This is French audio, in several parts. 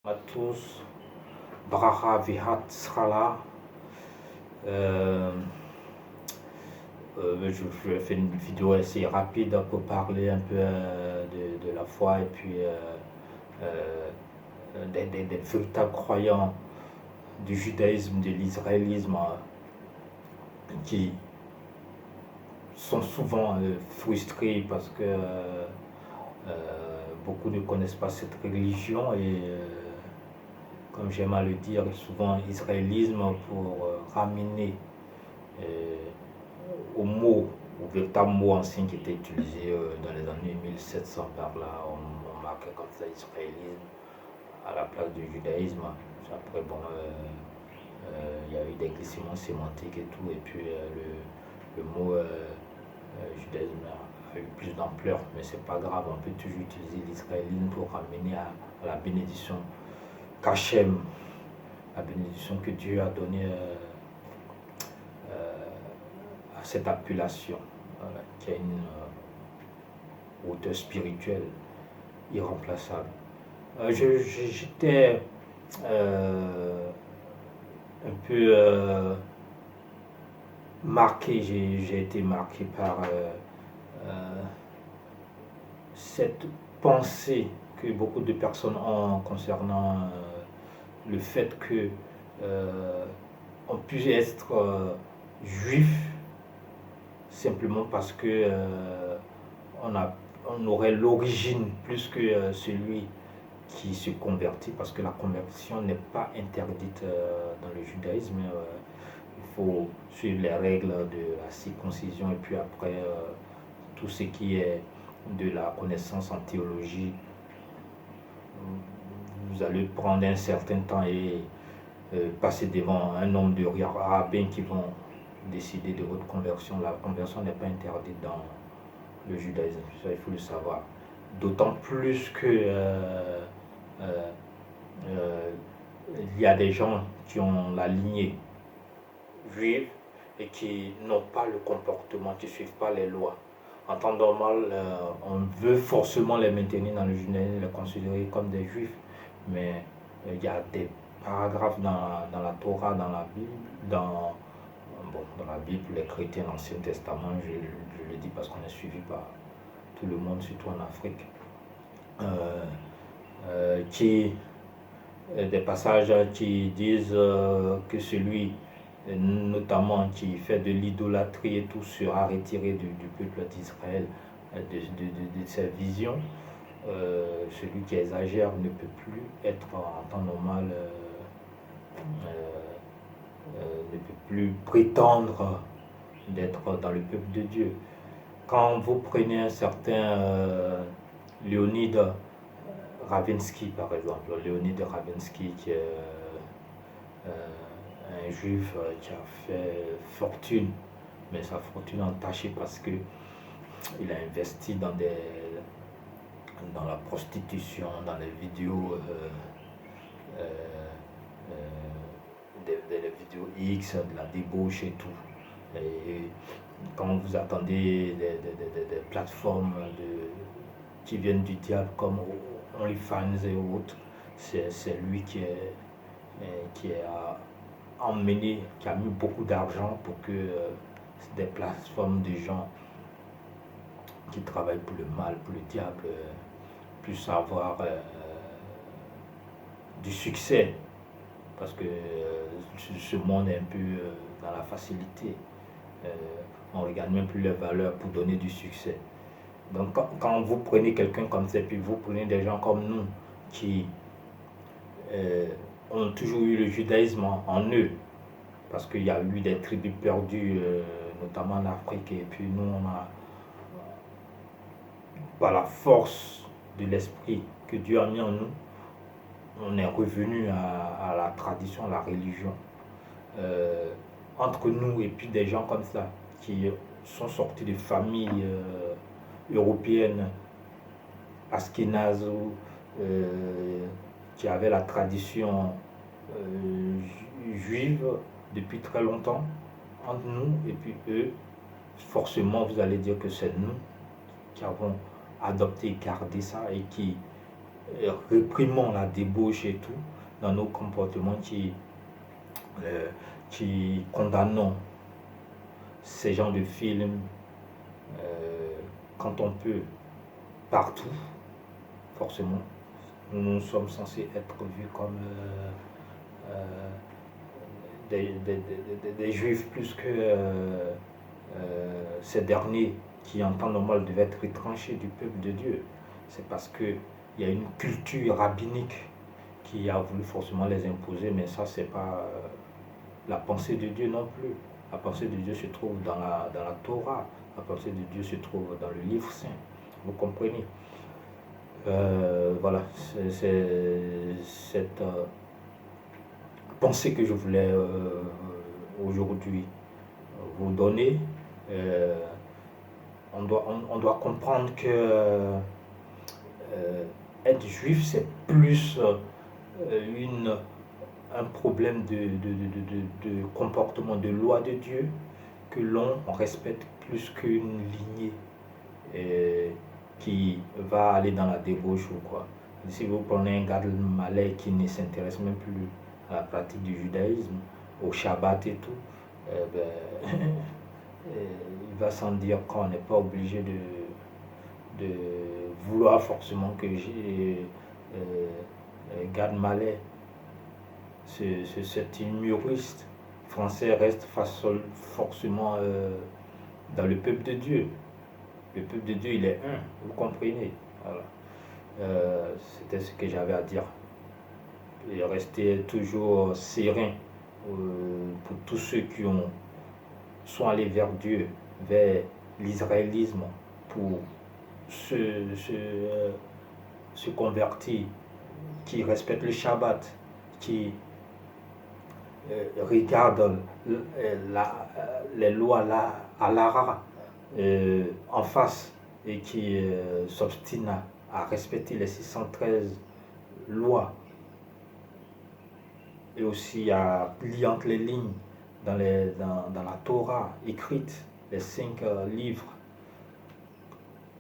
À tous, Braha Vihat sera là. Je vais faire une vidéo assez rapide pour parler un peu de la foi et puis des véritables croyants du judaïsme, de l'israélisme qui sont souvent frustrés parce que beaucoup ne connaissent pas cette religion et comme j'aime à le dire, souvent israélisme pour ramener au mot, au véritable mot ancien qui était utilisé dans les années 1700 par là, on marquait comme ça israélisme à la place du judaïsme. Après, bon, il y a eu des glissements sémantiques et tout, et puis le mot judaïsme a eu plus d'ampleur, mais c'est pas grave, on peut toujours utiliser l'israélisme pour ramener à la bénédiction Kachem, la bénédiction que Dieu a donnée à cette appellation, voilà, qui a une hauteur spirituelle irremplaçable. J'étais un peu marqué, j'ai été marqué par cette pensée que beaucoup de personnes ont concernant le fait que on puisse être juif simplement parce que on aurait l'origine plus que celui qui se convertit, parce que la conversion n'est pas interdite dans le judaïsme. Il faut suivre les règles de la circoncision et puis après tout ce qui est de la connaissance en théologie. Vous allez prendre un certain temps et passer devant un nombre de rabbins qui vont décider de votre conversion. La conversion n'est pas interdite dans le judaïsme, ça il faut le savoir. D'autant plus que il y a des gens qui ont la lignée juive et qui n'ont pas le comportement, qui ne suivent pas les lois. En temps normal, on veut forcément les maintenir dans le judaïsme, les considérer comme des juifs, mais il y a des paragraphes dans la Torah, dans la Bible, dans la Bible, les chrétiens, l'Ancien Testament, je le dis parce qu'on est suivi par tout le monde, surtout en Afrique, des passages qui disent que celui, notamment qui fait de l'idolâtrie et tout, sera retiré du peuple d'Israël, de sa vision. Celui qui exagère ne peut plus être en temps normal, ne peut plus prétendre d'être dans le peuple de Dieu. Quand vous prenez un certain Léonide Ravinsky, par exemple, Léonide Ravinsky, qui est un juif qui a fait fortune, mais sa fortune entachée parce qu'il a investi dans la prostitution, dans les vidéos, des vidéos X, de la débauche et tout. Et quand vous attendez des plateformes qui viennent du diable comme OnlyFans et autres, c'est lui qui a emmené, qui a mis beaucoup d'argent pour que des plateformes de gens qui travaillent pour le mal, pour le diable, puissent avoir du succès. Parce que ce monde est un peu dans la facilité. On ne regarde même plus les valeurs pour donner du succès. Donc quand vous prenez quelqu'un comme ça, puis vous prenez des gens comme nous qui ont toujours eu le judaïsme en eux, parce qu'il y a eu des tribus perdues, notamment en Afrique, et puis nous, on a, par la force de l'esprit que Dieu a mis en nous, on est revenu à la tradition, à la religion. Entre nous et puis des gens comme ça, qui sont sortis de familles européennes, ashkénazes, qui avaient la tradition juive depuis très longtemps, entre nous et puis eux, forcément vous allez dire que c'est nous qui avons adopté et gardé ça et qui réprimons la débauche et tout, dans nos comportements qui condamnons ces genres de films quand on peut, partout, forcément. Nous sommes censés être vus comme des juifs plus que ces derniers qui en temps normal devaient être retranchés du peuple de Dieu. C'est parce qu'il y a une culture rabbinique qui a voulu forcément les imposer, mais ça c'est pas la pensée de Dieu non plus. La pensée de Dieu se trouve dans la Torah, la pensée de Dieu se trouve dans le livre saint. Vous comprenez? Voilà, c'est cette pensée que je voulais aujourd'hui vous donner. On doit comprendre que être juif, c'est plus un problème de comportement, de loi de Dieu, que l'on respecte plus qu'une lignée qui va aller dans la débauche ou quoi. Si vous prenez un Gad Malais qui ne s'intéresse même plus à la pratique du judaïsme, au Shabbat et tout, il va sans dire qu'on n'est pas obligé de vouloir forcément que Gad Malais, cet humoriste français, reste forcément dans le peuple de Dieu. Le peuple de Dieu, il est un, vous comprenez. Voilà. C'était ce que j'avais à dire. Et rester toujours serein pour tous ceux qui sont allés vers Dieu, vers l'israélisme, pour se convertir, qui respectent le Shabbat, qui regardent les lois à l'ara en face et qui s'obstinent à respecter les 613 lois et aussi à lire entre les lignes dans la Torah écrite, les 5 livres,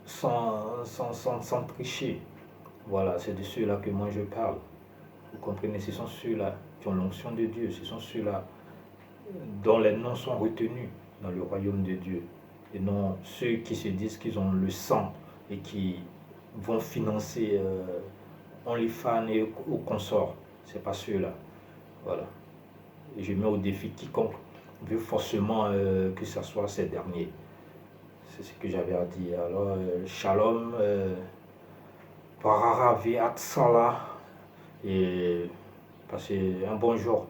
sans tricher. Voilà, c'est de ceux-là que moi je parle. Vous comprenez, ce sont ceux-là qui ont l'onction de Dieu, ce sont ceux-là dont les noms sont retenus dans le royaume de Dieu, et non ceux qui se disent qu'ils ont le sang et qui vont financer OnlyFans et au consort. C'est pas ceux-là. Voilà. Et je mets au défi quiconque veut forcément que ce soit ces derniers. C'est ce que j'avais à dire. Alors, shalom, parara viat sala, et passez un bon jour.